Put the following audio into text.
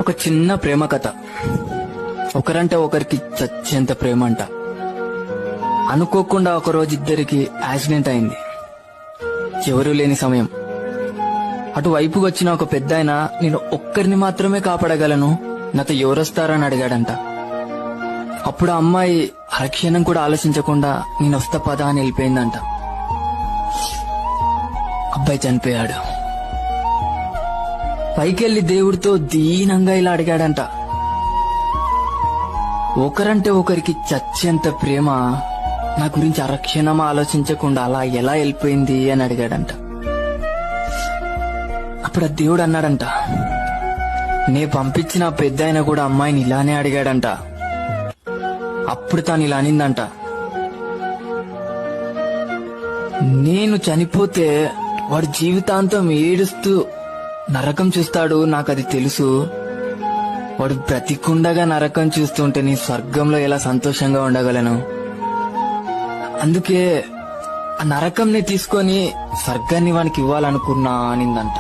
ఒక చిన్న ప్రేమ కథ. ఒకరంటే ఒకరికి చచ్చేంత ప్రేమ అంట. అనుకోకుండా ఒకరోజు ఇద్దరికి యాక్సిడెంట్ అయింది. ఎవరూ లేని సమయం. అటువైపు వచ్చిన ఒక పెద్దాయన నేను ఒక్కరిని మాత్రమే కాపాడగలను, నాతో ఎవరొస్తారని అడిగాడంట. అప్పుడు ఆ అమ్మాయి అరక్షణం కూడా ఆలోచించకుండా నేను వస్తా పదా అని వెళ్ళిపోయిందంట. అబ్బాయి చనిపోయాడు. పైకెళ్లి దేవుడితో దీనంగా ఇలా అడిగాడంట, ఒకరంటే ఒకరికి చచ్చేంత ప్రేమ నా గురించి అరక్షణం ఆలోచించకుండా అలా ఎలా వెళ్ళిపోయింది అని అడిగాడంట. అప్పుడు ఆ దేవుడు అన్నాడంట, నే పంపించిన పెద్ద ఆయన కూడా అమ్మాయిని ఇలానే అడిగాడంట. అప్పుడు తాను ఇలా అనిందంట, నేను చనిపోతే వాడు జీవితాంతం ఏడుస్తూ నరకం చూస్తాడు, నాకది తెలుసు. వాడు బ్రతికుండగా నరకం చూస్తుంటే నీ స్వర్గంలో ఎలా సంతోషంగా ఉండగలను. అందుకే ఆ నరకంని తీసుకొని స్వర్గాన్ని వానికి ఇవ్వాలనుకున్నా అనిందంట.